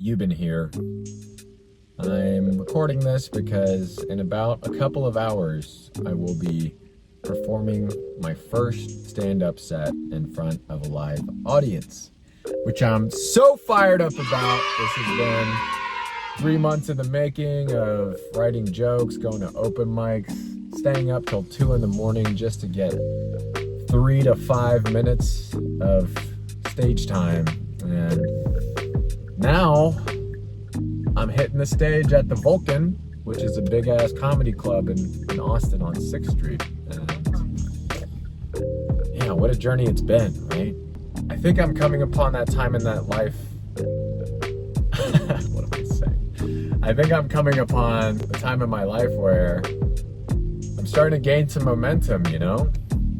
Euban here. I'm recording this because in about a couple of hours I will be performing my first stand-up set in front of a live audience, which I'm so fired up about. This has been 3 months in the making of writing jokes, going to open mics, staying up till 2 in the morning just to get 3 to 5 minutes of stage time. And now I'm hitting the stage at the Vulcan, which is a big ass comedy club in Austin on 6th Street. And yeah, what a journey it's been, right? I think I'm coming upon that time in that life. What am I saying? I think I'm coming upon the time in my life where I'm starting to gain some momentum, you know?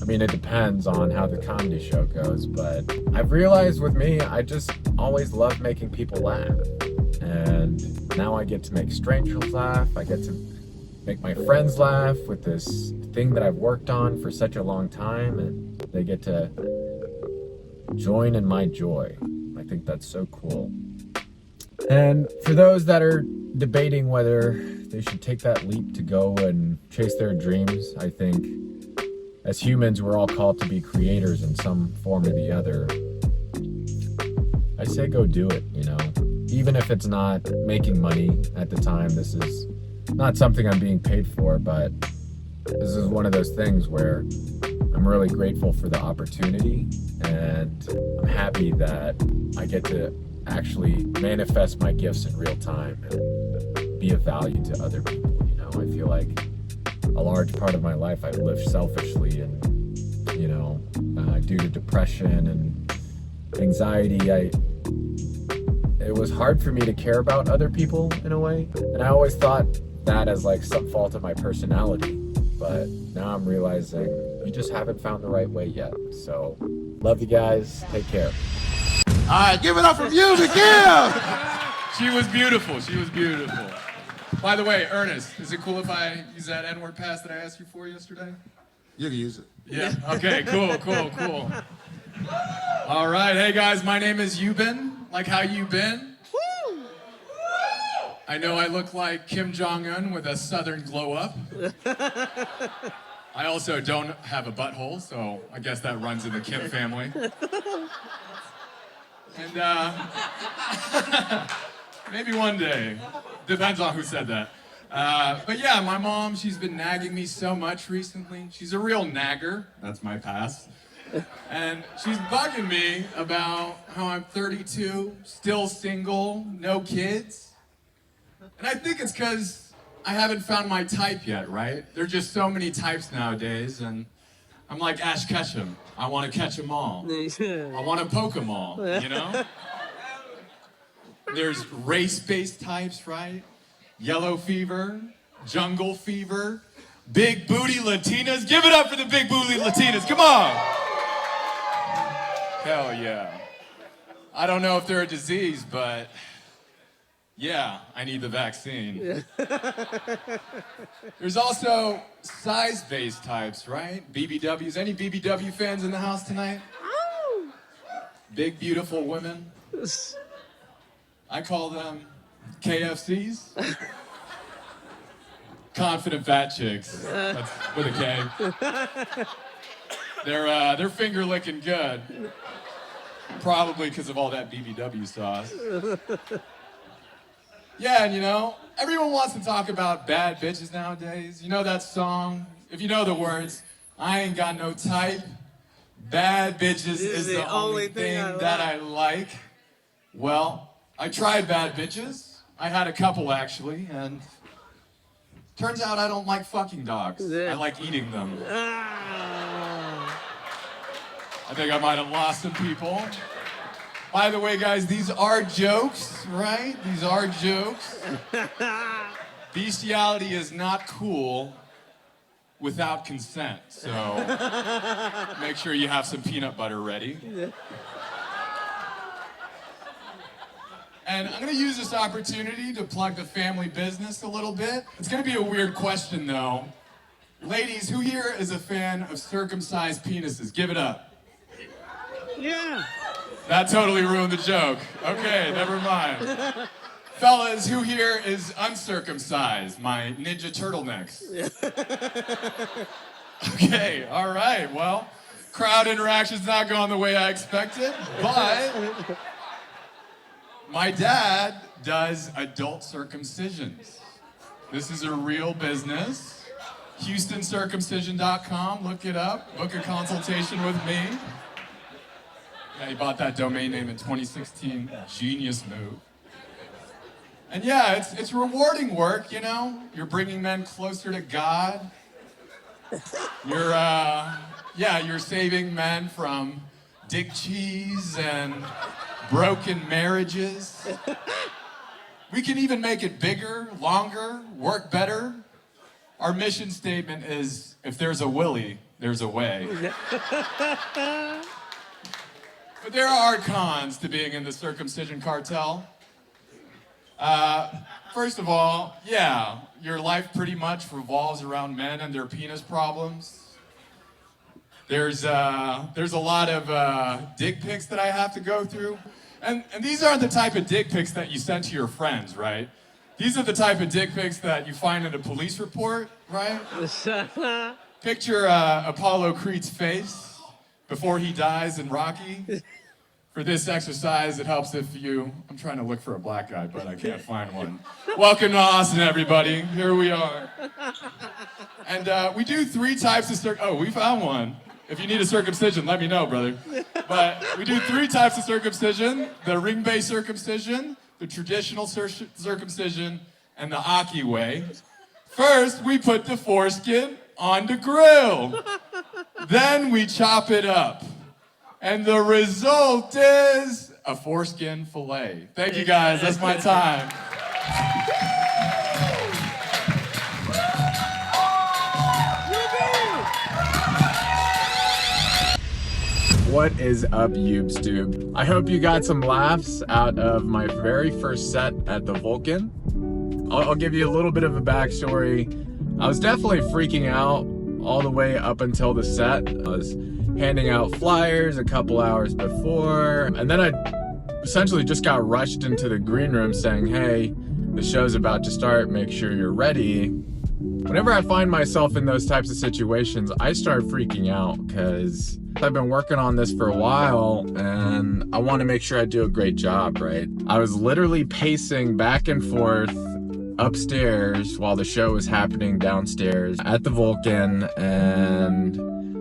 I mean, it depends on how the comedy show goes, but I've realized with me, I just always love making people laugh. And now I get to make strangers laugh. I get to make my friends laugh with this thing that I've worked on for such a long time, and they get to join in my joy. I think that's so cool. And for those that are debating whether they should take that leap to go and chase their dreams, I think as humans, we're all called to be creators in some form or the other. I say go do it, you know? Even if it's not making money at the time. This is not something I'm being paid for, but this is one of those things where I'm really grateful for the opportunity, and I'm happy that I get to actually manifest my gifts in real time and be of value to other people, you know? I feel like a large part of my life I've lived selfishly, and you know, due to depression and anxiety, it was hard for me to care about other people in a way, and I always thought that as like some fault of my personality, but now I'm realizing you just haven't found the right way yet. So love you guys, take care. All right, give it up from you to Kim. She was beautiful. She was beautiful. By the way, Ernest, is it cool if I use that N-word pass that I asked you for yesterday? You can use it. Yeah. Okay, cool. All right. Hey, guys, my name is Euban. Like how you been? Woo! I know I look like Kim Jong-un with a southern glow up. I also don't have a butthole, so I guess that runs in the Kim family. And maybe one day. Depends on who said that. But yeah, my mom, she's been nagging me so much recently. She's a real nagger. That's my past. And she's bugging me about how I'm 32, still single, no kids. And I think it's because I haven't found my type yet, right? There's just so many types nowadays, and I'm like Ash Ketchum. I want to catch them all. I want to poke them all, you know? There's race-based types, right? Yellow fever, jungle fever, big booty Latinas. Give it up for the big booty Latinas, come on! Hell yeah. I don't know if they're a disease, but yeah, I need the vaccine. There's also size-based types, right? BBWs. Any BBW fans in the house tonight? Big, beautiful women. I call them KFCs. Confident fat chicks. That's with a K. They're finger licking good. Probably because of all that BBW sauce. Yeah, and you know, everyone wants to talk about bad bitches nowadays. You know that song? If you know the words, I ain't got no type. Bad bitches is the only thing that I like. Well, I tried bad bitches. I had a couple actually, and turns out I don't like fucking dogs. I like eating them. I think I might have lost some people. By the way, guys, these are jokes, right? These are jokes. Bestiality is not cool without consent, so make sure you have some peanut butter ready. And I'm gonna use this opportunity to plug the family business a little bit. It's gonna be a weird question though. Ladies, who here is a fan of circumcised penises? Give it up. Yeah. That totally ruined the joke. Okay, never mind. Fellas, who here is uncircumcised? My ninja turtlenecks. Okay, all right. Well, crowd interaction's not going the way I expected, but my dad does adult circumcisions. This is a real business. HoustonCircumcision.com, look it up, book a consultation with me. Yeah, he bought that domain name in 2016, genius move. And yeah, it's rewarding work, you know? You're bringing men closer to God. You're saving men from dick cheese and broken marriages. We can even make it bigger, longer, work better. Our mission statement is, if there's a Willie, there's a way. But there are cons to being in the circumcision cartel. First of all, yeah, your life pretty much revolves around men and their penis problems. There's a lot of dick pics that I have to go through. And these aren't the type of dick pics that you send to your friends, right? These are the type of dick pics that you find in a police report, right? Picture Apollo Creed's face before he dies in Rocky. For this exercise, it helps if I'm trying to look for a black guy, but I can't find one. Welcome to Austin, everybody. Here we are. And we do 3 types of we found one. If you need a circumcision, let me know, brother. But we do 3 types of circumcision: the ring-based circumcision, the traditional circumcision, and the Aki way. First, we put the foreskin on the grill. Then we chop it up. And the result is a foreskin fillet. Thank you guys, that's my time. What is up, YouTube? I hope you got some laughs out of my very first set at the Vulcan. I'll give you a little bit of a backstory. I was definitely freaking out all the way up until the set. I was handing out flyers a couple hours before, and then I essentially just got rushed into the green room saying, hey, the show's about to start, make sure you're ready. Whenever I find myself in those types of situations, I start freaking out because I've been working on this for a while and I want to make sure I do a great job, right? I was literally pacing back and forth upstairs while the show was happening downstairs at the Vulcan, and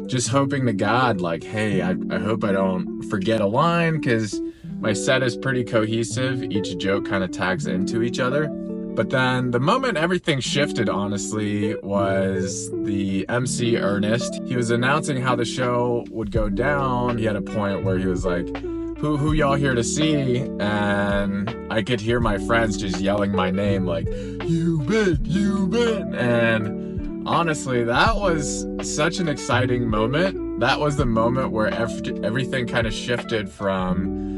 just hoping to God, like, hey, I hope I don't forget a line, because my set is pretty cohesive. Each joke kind of tags into each other. But then the moment everything shifted, honestly, was the MC Ernest. He was announcing how the show would go down. He had a point where he was like, who y'all here to see? And I could hear my friends just yelling my name, like, you been. And honestly, that was such an exciting moment. That was the moment where everything kind of shifted from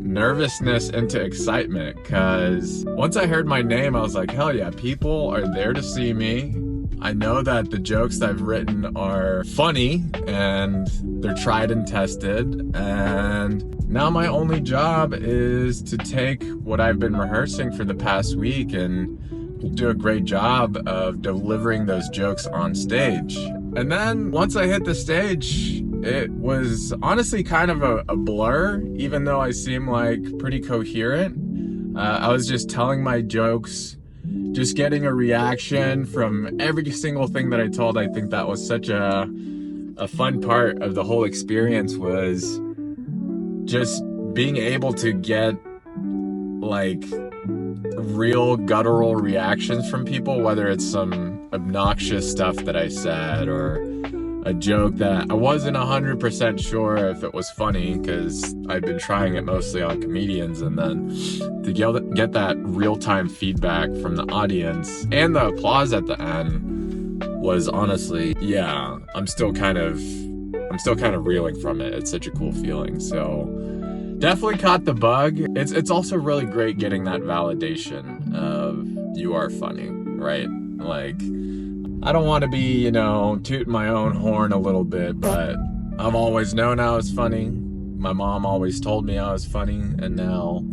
nervousness into excitement, because once I heard my name, I was like, hell yeah, people are there to see me. I know that the jokes that I've written are funny and they're tried and tested, and now my only job is to take what I've been rehearsing for the past week and do a great job of delivering those jokes on stage. And then once I hit the stage, it was honestly kind of a blur, even though I seem like pretty coherent. I was just telling my jokes, just getting a reaction from every single thing that I told. I think that was such a fun part of the whole experience, was just being able to get like real guttural reactions from people, whether it's some obnoxious stuff that I said or a joke that I wasn't 100% sure if it was funny, because I've been trying it mostly on comedians, and then to get that real-time feedback from the audience and the applause at the end was honestly, yeah, I'm still kind of reeling from it. It's such a cool feeling. So definitely caught the bug. It's also really great getting that validation of you are funny, right? Like, I don't want to be, tooting my own horn a little bit, but I've always known I was funny. My mom always told me I was funny, and now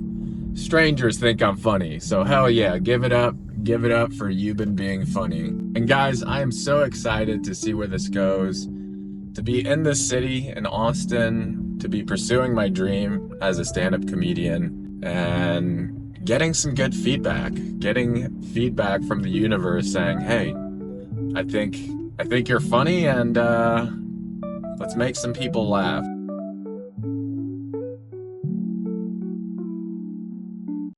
strangers think I'm funny. So hell yeah, give it up for Euban being funny. And guys, I am so excited to see where this goes, to be in this city in Austin, to be pursuing my dream as a stand-up comedian, and getting some good feedback, getting feedback from the universe saying, hey, I think you're funny, and let's make some people laugh.